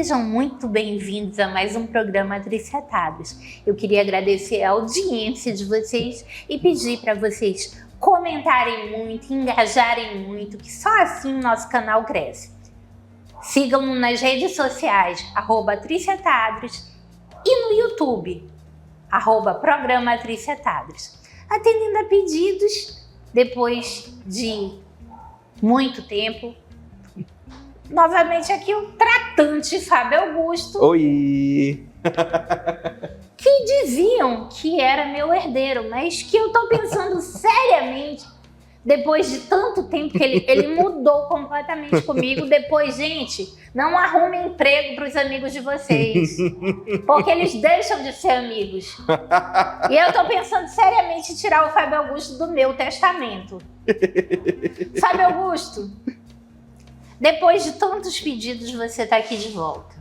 Sejam muito bem-vindos a mais um programa Tricetados. Eu queria agradecer a audiência de vocês e pedir para vocês comentarem muito, engajarem muito, que só assim o nosso canal cresce. Sigam-nos nas redes sociais, @Tricetados, e no YouTube, @Programa Tricetados. Atendendo a pedidos, depois de muito tempo, novamente aqui o tratante Fábio Augusto. Oi! Que diziam que era meu herdeiro, mas que eu tô pensando seriamente, depois de tanto tempo que ele mudou completamente comigo. Depois, gente, não arrumem emprego para os amigos de vocês, porque eles deixam de ser amigos. E eu tô pensando seriamente em tirar o Fábio Augusto do meu testamento. Fábio Augusto, depois de tantos pedidos, você tá aqui de volta.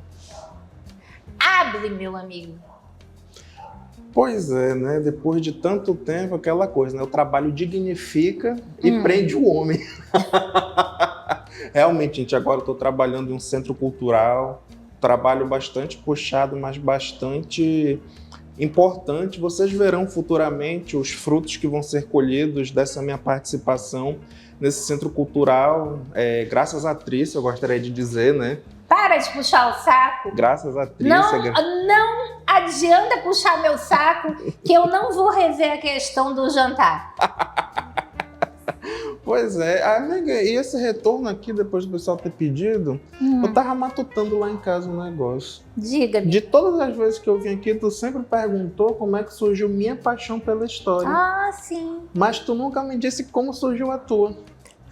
Hable, meu amigo. Pois é, né? Depois de tanto tempo, aquela coisa, né? O trabalho dignifica e prende o homem. Realmente, gente, agora eu estou trabalhando em um centro cultural, trabalho bastante puxado, mas bastante importante. Vocês verão futuramente os frutos que vão ser colhidos dessa minha participação nesse centro cultural, graças à Trícia, eu gostaria de dizer, né? Para de puxar o saco. Graças à Trícia. Não adianta puxar meu saco, que eu não vou rever a questão do jantar. Pois é, amiga, e esse retorno aqui, depois do pessoal ter pedido, eu tava matutando lá em casa um negócio. Diga-me. De todas as vezes que eu vim aqui, tu sempre perguntou como é que surgiu minha paixão pela história. Ah, sim. Mas tu nunca me disse como surgiu a tua.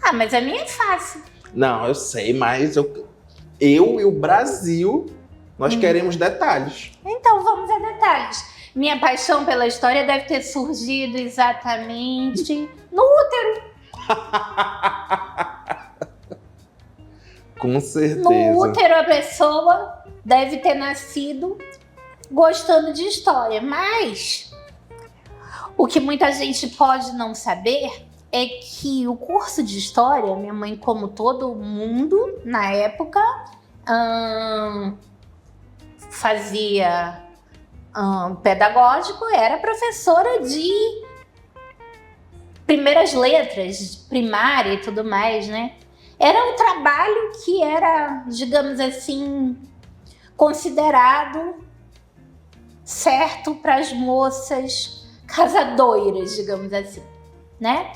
Ah, mas a minha é fácil. Não, eu sei, mas eu e o Brasil, nós queremos detalhes. Então vamos a detalhes. Minha paixão pela história deve ter surgido exatamente no útero. Com certeza. No útero a pessoa deve ter nascido gostando de história, mas o que muita gente pode não saber é que o curso de história, minha mãe, como todo mundo na época, fazia pedagógico, era professora de primeiras letras, primária e tudo mais, né? Era um trabalho que era, digamos assim, considerado certo para as moças casadoiras, digamos assim, né?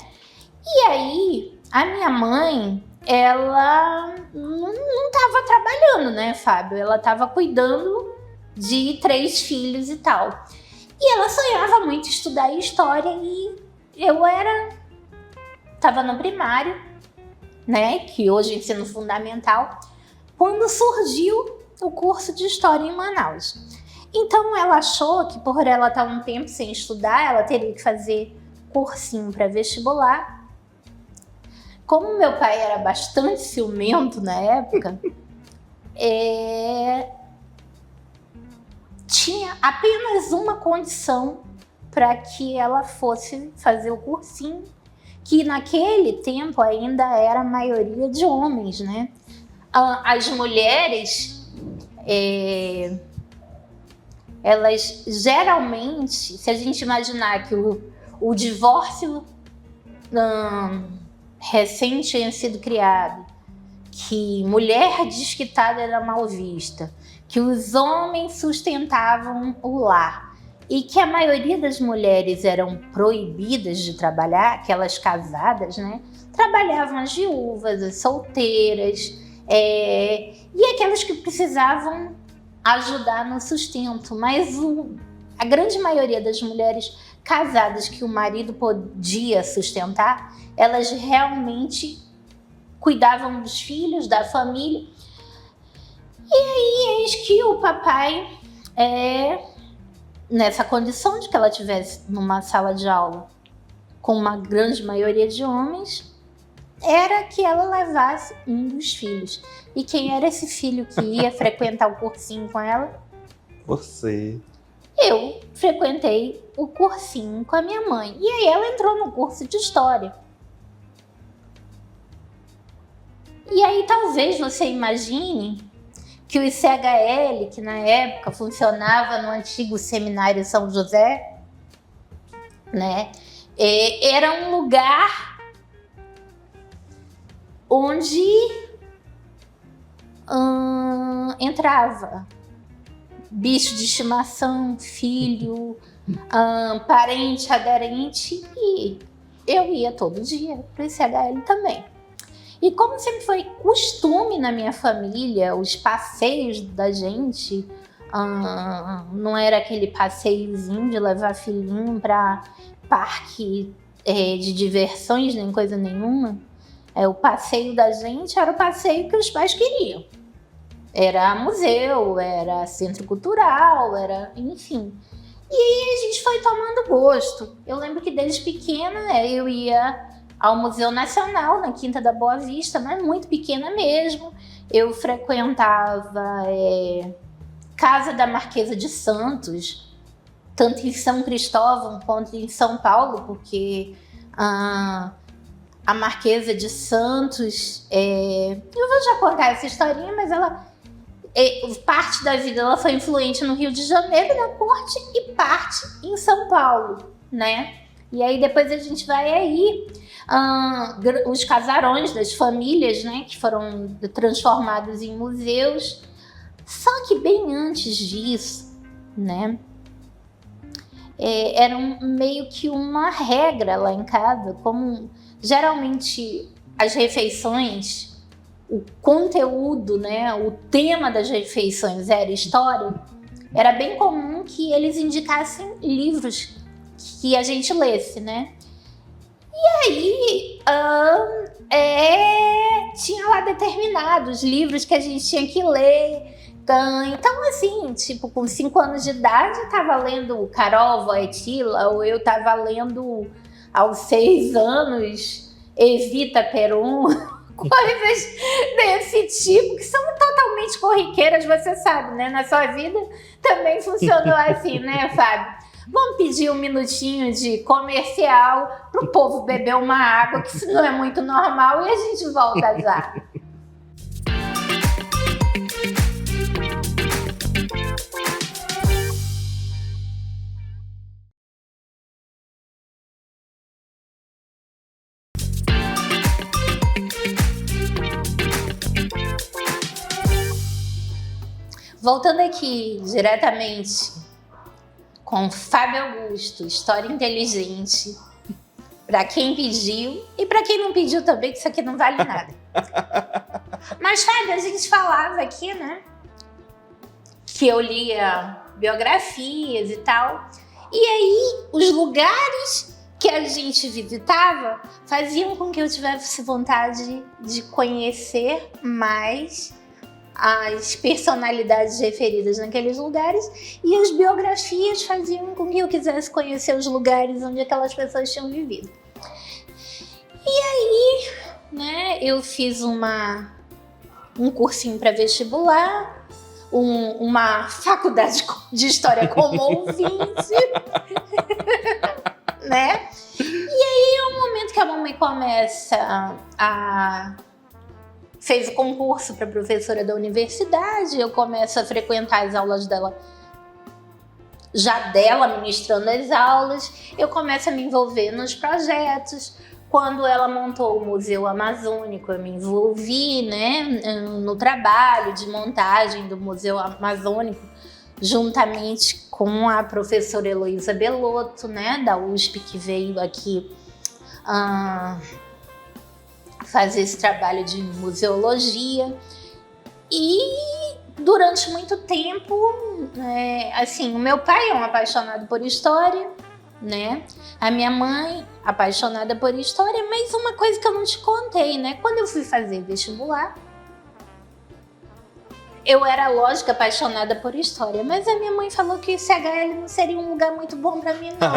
E aí, a minha mãe, ela não estava trabalhando, né, Fábio? Ela estava cuidando de 3 filhos e tal. E ela sonhava muito estudar história e eu estava no primário, né, que hoje é ensino fundamental, quando surgiu o curso de história em Manaus. Então ela achou que por ela estar um tempo sem estudar, ela teria que fazer cursinho para vestibular. Como meu pai era bastante ciumento na época, tinha apenas uma condição para que ela fosse fazer o cursinho, que naquele tempo ainda era a maioria de homens, né? As mulheres, elas geralmente, se a gente imaginar que o divórcio recente tinha sido criado, que mulher desquitada era mal vista, que os homens sustentavam o lar e que a maioria das mulheres eram proibidas de trabalhar, aquelas casadas, né? Trabalhavam as viúvas, as solteiras, e aquelas que precisavam ajudar no sustento. Mas a grande maioria das mulheres casadas que o marido podia sustentar, elas realmente cuidavam dos filhos, da família. E aí, eis que o papai, nessa condição de que ela estivesse numa sala de aula com uma grande maioria de homens, era que ela levasse um dos filhos. E quem era esse filho que ia frequentar o cursinho com ela? Você. Eu frequentei o cursinho com a minha mãe. E aí ela entrou no curso de história. E aí talvez você imagine que o ICHL, que na época funcionava no antigo Seminário São José, né, era um lugar onde entrava bicho de estimação, filho, parente, aderente, e eu ia todo dia para o ICHL também. E como sempre foi costume na minha família, os passeios da gente, não era aquele passeiozinho de levar filhinho para parque de diversões, nem coisa nenhuma. O passeio da gente era o passeio que os pais queriam. Era museu, era centro cultural, era, enfim. E aí a gente foi tomando gosto. Eu lembro que desde pequena eu ia ao Museu Nacional, na Quinta da Boa Vista, mas muito pequena mesmo. Eu frequentava Casa da Marquesa de Santos, tanto em São Cristóvão quanto em São Paulo, porque a Marquesa de Santos, eu vou já contar essa historinha, mas ela, parte da vida ela foi influente no Rio de Janeiro, na corte, e parte em São Paulo, né? E aí depois a gente vai aí, os casarões das famílias, né, que foram transformados em museus. Só que bem antes disso, né, era meio que uma regra lá em casa, como geralmente as refeições, o conteúdo, né, o tema das refeições era história, era bem comum que eles indicassem livros que a gente lesse, né? E aí, tinha lá determinados livros que a gente tinha que ler. Então, assim, tipo, com 5 anos de idade, eu tava lendo Carol Wojtyla, ou eu tava lendo, aos 6 anos, Evita Peron, coisas desse tipo, que são totalmente corriqueiras, você sabe, né? Na sua vida também funcionou assim, né, Fábio? Vamos pedir um minutinho de comercial pro povo beber uma água, que isso não é muito normal, e a gente volta já. Voltando aqui diretamente com Fábio Augusto, história inteligente, para quem pediu e para quem não pediu também, que isso aqui não vale nada. Mas, Fábio, a gente falava aqui, né, que eu lia biografias e tal, e aí os lugares que a gente visitava faziam com que eu tivesse vontade de conhecer mais as personalidades referidas naqueles lugares, e as biografias faziam com que eu quisesse conhecer os lugares onde aquelas pessoas tinham vivido. E aí, né, eu fiz um cursinho para vestibular, uma faculdade de história como ouvinte, né? E aí é um momento que a mamãe começa fez o concurso para professora da universidade, eu começo a frequentar as aulas dela, já dela ministrando as aulas, eu começo a me envolver nos projetos. Quando ela montou o Museu Amazônico, eu me envolvi, né, no trabalho de montagem do Museu Amazônico, juntamente com a professora Heloísa Belotto, né, da USP, que veio aqui fazer esse trabalho de museologia. E durante muito tempo, assim, o meu pai é um apaixonado por história, né? A minha mãe, apaixonada por história, mas uma coisa que eu não te contei, né? Quando eu fui fazer vestibular, eu era, lógico, apaixonada por história, mas a minha mãe falou que o ICHL não seria um lugar muito bom para mim, não.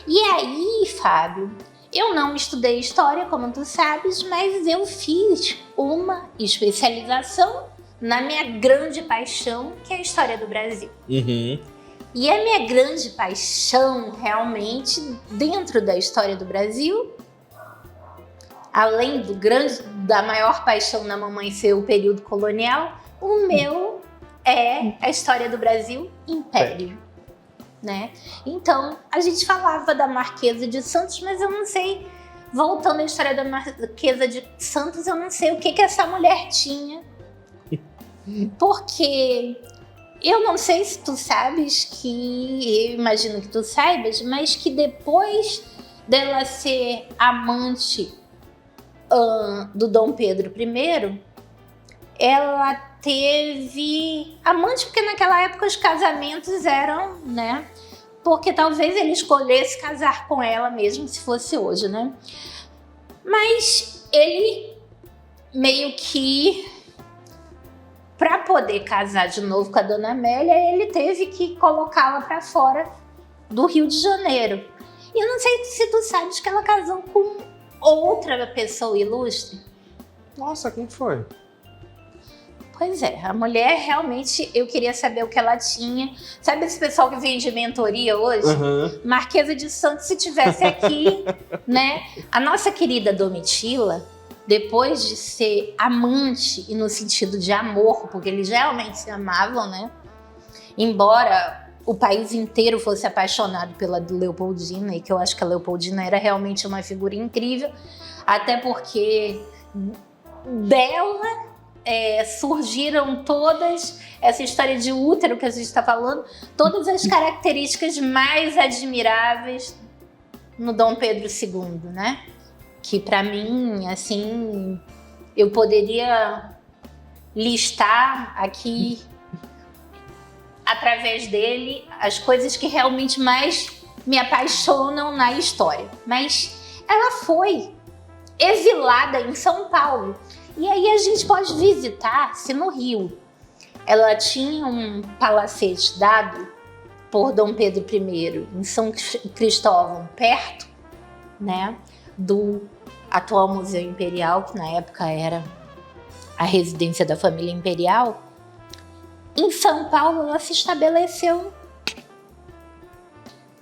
E aí, Fábio, eu não estudei história, como tu sabes, mas eu fiz uma especialização na minha grande paixão, que é a história do Brasil. Uhum. E a minha grande paixão, realmente, dentro da história do Brasil, além da maior paixão da mamãe ser o período colonial, o meu é a história do Brasil Império, né? Então, a gente falava da Marquesa de Santos, mas eu não sei, voltando à história da Marquesa de Santos, eu não sei o que essa mulher tinha, porque eu não sei se tu sabes eu imagino que tu saibas, mas que depois dela ser amante do Dom Pedro I, ela teve amante, porque naquela época os casamentos eram, né? Porque talvez ele escolhesse casar com ela mesmo se fosse hoje, né? Mas ele meio que, para poder casar de novo com a Dona Amélia, ele teve que colocá-la para fora do Rio de Janeiro. E eu não sei se tu sabes que ela casou com outra pessoa ilustre. Nossa, quem foi? Pois é, a mulher realmente, eu queria saber o que ela tinha. Sabe esse pessoal que vende mentoria hoje? Uhum. Marquesa de Santos, se tivesse aqui, né? A nossa querida Domitila, depois de ser amante, e no sentido de amor, porque eles realmente se amavam, né? Embora o país inteiro fosse apaixonado pela Leopoldina, e que eu acho que a Leopoldina era realmente uma figura incrível, até porque dela surgiram todas, essa história de útero que a gente está falando, todas as características mais admiráveis no Dom Pedro II, né? Que para mim, assim, eu poderia listar aqui, através dele, as coisas que realmente mais me apaixonam na história. Mas ela foi exilada em São Paulo. E aí a gente pode visitar, se no Rio ela tinha um palacete dado por Dom Pedro I em São Cristóvão, perto, né, do atual Museu Imperial, que na época era a residência da família imperial. Em São Paulo, ela se estabeleceu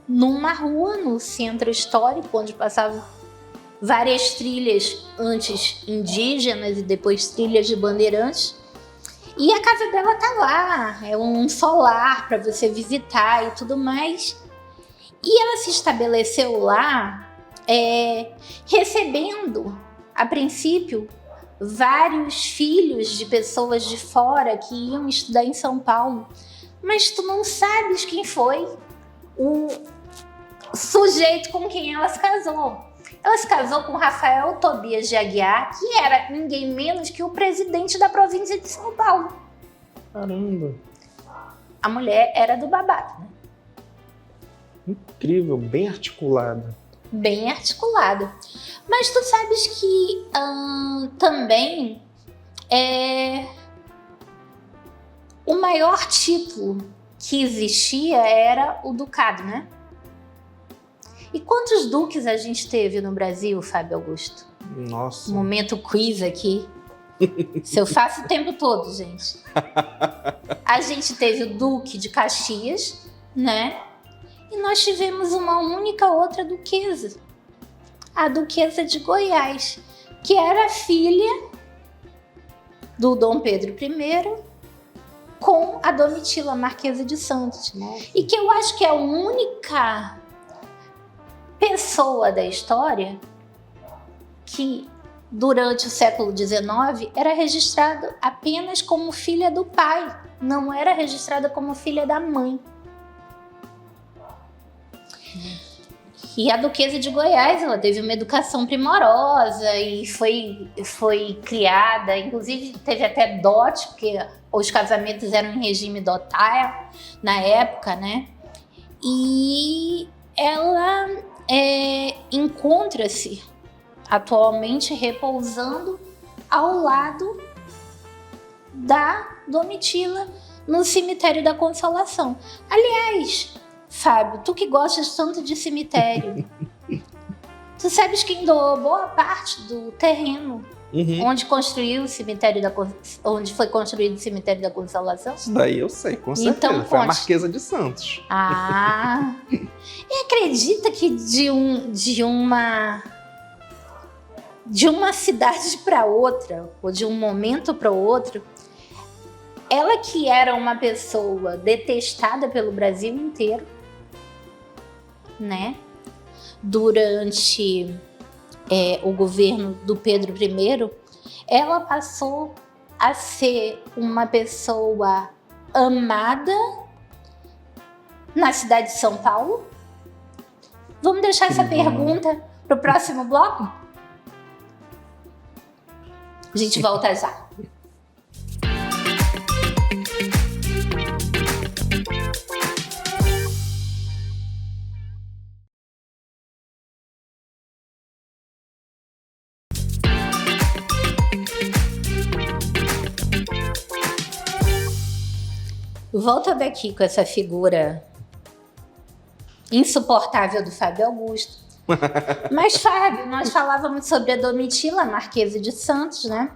numa rua no centro histórico, onde passavam várias trilhas, antes indígenas e depois trilhas de bandeirantes. E a casa dela tá lá, é um solar para você visitar e tudo mais. E ela se estabeleceu lá recebendo, a princípio, vários filhos de pessoas de fora que iam estudar em São Paulo. Mas tu não sabes quem foi o sujeito com quem ela se casou. Ela se casou com Rafael Tobias de Aguiar, que era ninguém menos que o presidente da província de São Paulo. Caramba! A mulher era do babado, né? Incrível, bem articulada. Bem articulada. Mas tu sabes que também o maior título que existia era o ducado, né? E quantos duques a gente teve no Brasil, Fábio Augusto? Nossa. Momento quiz aqui. Se eu faço o tempo todo, gente. A gente teve o Duque de Caxias, né? E nós tivemos uma única outra duquesa. A Duquesa de Goiás, que era filha do Dom Pedro I com a Domitila, Marquesa de Santos. Nossa. E que eu acho que é a única pessoa da história que, durante o século XIX, era registrada apenas como filha do pai, não era registrada como filha da mãe. E a Duquesa de Goiás, ela teve uma educação primorosa e foi criada, inclusive teve até dote, porque os casamentos eram em regime dotário na época, né? E ela encontra-se atualmente repousando ao lado da Domitila no cemitério da Consolação. Aliás, Fábio, tu que gostas tanto de cemitério, tu sabes quem doou boa parte do terreno onde foi construído o cemitério da Consolação? Isso daí eu sei, com certeza. Então, foi a Marquesa de Santos. Ah! E acredita que de uma cidade para outra, ou de um momento para o outro, ela que era uma pessoa detestada pelo Brasil inteiro, né? Durante o governo do Pedro I, ela passou a ser uma pessoa amada na cidade de São Paulo. Vamos deixar essa pergunta para o próximo bloco? A gente volta já. Voltando aqui com essa figura insuportável do Fábio Augusto. Mas, Fábio, nós falávamos sobre a Domitila, a Marquesa de Santos, né?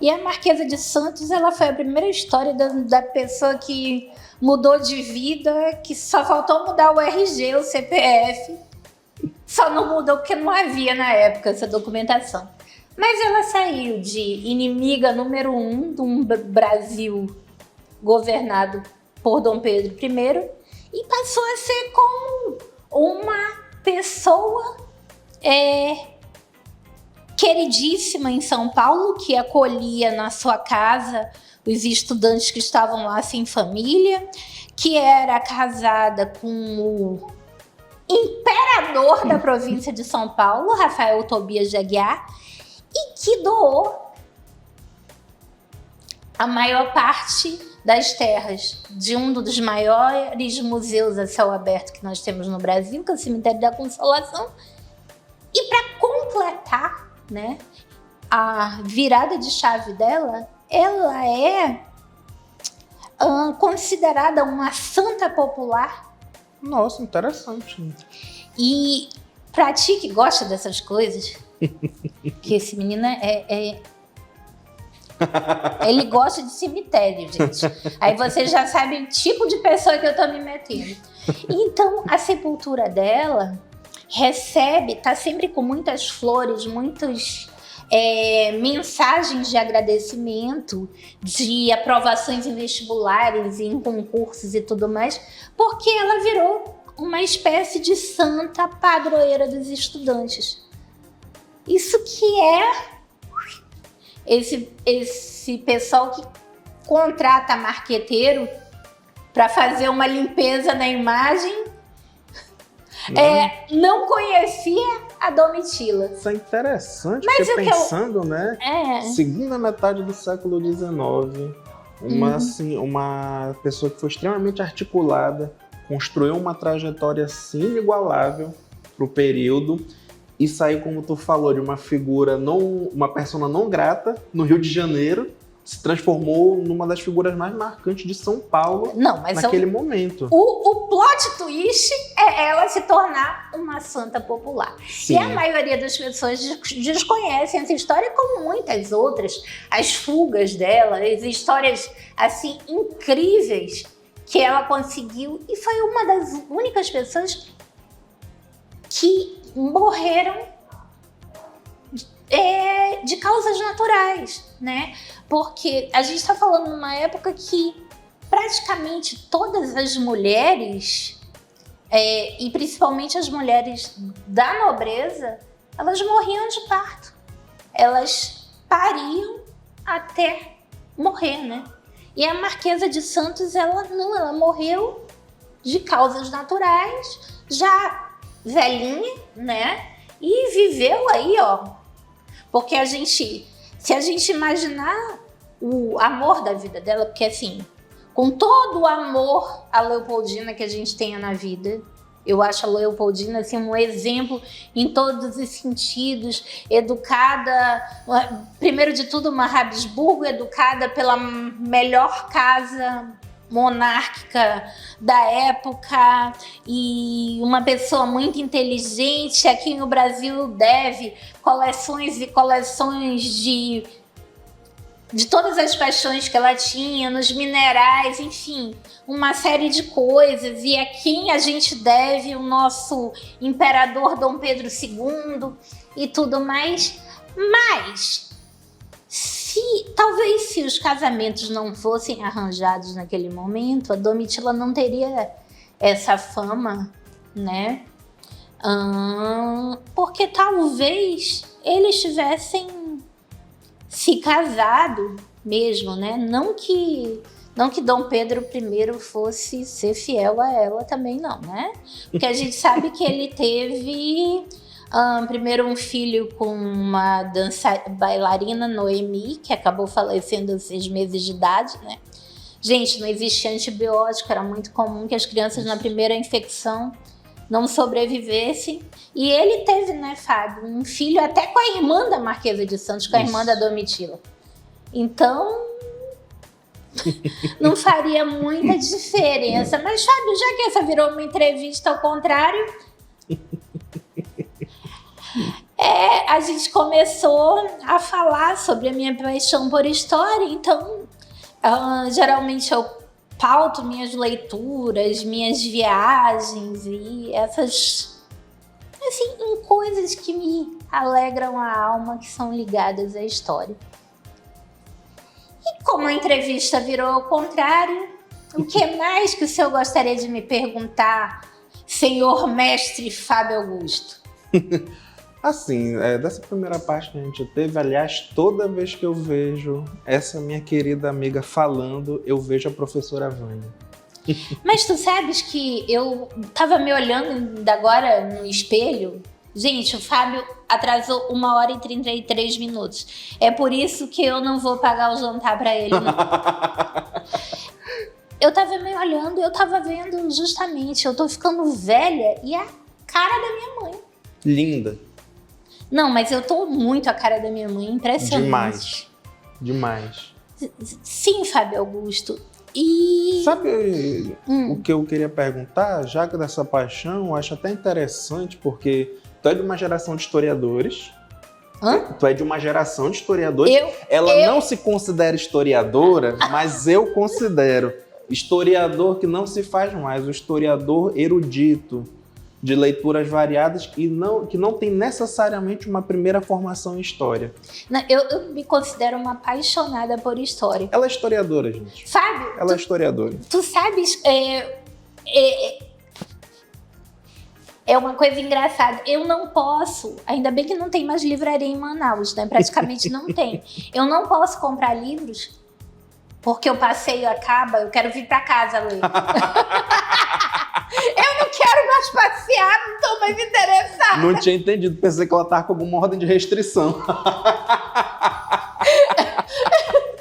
E a Marquesa de Santos, ela foi a primeira história da pessoa que mudou de vida, que só faltou mudar o RG, o CPF. Só não mudou porque não havia na época essa documentação. Mas ela saiu de inimiga número 1 de um Brasil governado por Dom Pedro I e passou a ser como uma pessoa queridíssima em São Paulo, que acolhia na sua casa os estudantes que estavam lá sem família, que era casada com o imperador da província de São Paulo, Rafael Tobias de Aguiar, e que doou a maior parte das terras de um dos maiores museus a céu aberto que nós temos no Brasil, que é o Cemitério da Consolação. E para completar, né, a virada de chave dela, ela é considerada uma santa popular. Nossa, interessante. E para ti que gosta dessas coisas, que esse menino ele gosta de cemitério, gente. Aí você já sabe o tipo de pessoa que eu tô me metendo. Então, a sepultura dela tá sempre com muitas flores, muitas mensagens de agradecimento, de aprovações em vestibulares, em concursos e tudo mais, porque ela virou uma espécie de santa padroeira dos estudantes. Isso que é esse pessoal que contrata marqueteiro para fazer uma limpeza na imagem, não conhecia a Domitila. Isso é interessante, porque pensando, né? Segunda metade do século XIX, uma pessoa que foi extremamente articulada, construiu uma trajetória assim inigualável para o período. E saiu, como tu falou, de uma figura, uma persona não grata no Rio de Janeiro, se transformou numa das figuras mais marcantes de São Paulo naquele momento. O plot twist é ela se tornar uma santa popular. Sim. E a maioria das pessoas desconhecem essa história, como muitas outras. As fugas dela, as histórias assim incríveis que ela conseguiu. E foi uma das únicas pessoas que morreram de causas naturais, né? Porque a gente está falando numa época que praticamente todas as mulheres, e principalmente as mulheres da nobreza, elas morriam de parto. Elas pariam até morrer, né? E a Marquesa de Santos, ela morreu de causas naturais, já velhinha, né? E viveu aí, ó. Porque se a gente imaginar o amor da vida dela, porque assim, com todo o amor a Leopoldina que a gente tenha na vida, eu acho a Leopoldina assim, um exemplo em todos os sentidos, educada, primeiro de tudo uma Habsburgo, educada pela melhor casa monárquica da época e uma pessoa muito inteligente. Aqui no Brasil deve coleções e coleções de todas as paixões que ela tinha, nos minerais, enfim, uma série de coisas. E a quem a gente deve o nosso imperador Dom Pedro II e tudo mais. Mas, talvez se os casamentos não fossem arranjados naquele momento, a Domitila não teria essa fama, né? Porque talvez eles tivessem se casado mesmo, né? Não que Dom Pedro I fosse ser fiel a ela também não, né? Porque a gente sabe que ele teve primeiro um filho com uma bailarina, Noemi, que acabou falecendo aos 6 meses de idade, né? Gente, não existia antibiótico, era muito comum que as crianças na primeira infecção não sobrevivessem. E ele teve, né, Fábio, um filho até com a irmã da Marquesa de Santos, com a irmã da Domitila. Então, não faria muita diferença. Mas, Fábio, já que essa virou uma entrevista ao contrário, a gente começou a falar sobre a minha paixão por história. Então, geralmente eu pauto minhas leituras, minhas viagens e essas, assim, em coisas que me alegram a alma, que são ligadas à história. E como a entrevista virou ao contrário, o que mais que o senhor gostaria de me perguntar, senhor mestre Fábio Augusto? Assim, dessa primeira parte que a gente teve, aliás, toda vez que eu vejo essa minha querida amiga falando, eu vejo a professora Vânia. Mas tu sabes que eu tava me olhando ainda agora no espelho? Gente, o Fábio atrasou 1h33. É por isso que eu não vou pagar o jantar pra ele, não. Eu tava me olhando e eu tava vendo justamente, eu tô ficando velha e a cara da minha mãe. Linda. Não, mas eu tô muito a cara da minha mãe, impressionante. Demais. Sim, Fábio Augusto. E... Sabe o que eu queria perguntar? Já que dessa paixão, eu acho até interessante, porque tu é de uma geração de historiadores. Tu é de uma geração de historiadores. Ela não se considera historiadora, mas eu considero. Historiador que não se faz mais, o historiador erudito, de leituras variadas que não tem necessariamente uma primeira formação em história. Não, eu me considero uma apaixonada por história. Ela é historiadora, gente. Fábio, ela é historiadora. Tu sabes, é uma coisa engraçada. Eu não posso, ainda bem que não tem mais livraria em Manaus, né? Praticamente não tem. Eu não posso comprar livros porque o passeio acaba, eu quero vir pra casa ler. Eu não quero mais passear, não tô mais interessada. Não tinha entendido, pensei que ela tava com alguma ordem de restrição.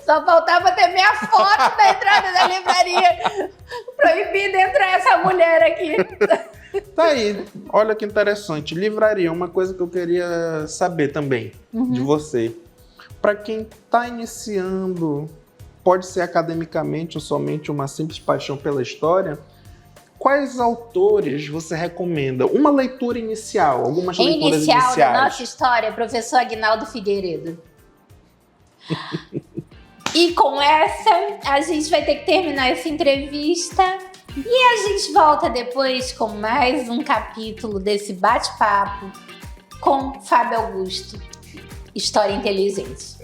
Só faltava ter minha foto na entrada da livraria. Proibido entrar essa mulher aqui. Tá aí, olha que interessante. Livraria, uma coisa que eu queria saber também de você. Para quem tá iniciando, pode ser academicamente ou somente uma simples paixão pela história, quais autores você recomenda? Uma leitura inicial, algumas leituras iniciais. Da nossa história, professor Aguinaldo Figueiredo. E com essa, a gente vai ter que terminar essa entrevista e a gente volta depois com mais um capítulo desse bate-papo com Fábio Augusto. História inteligente.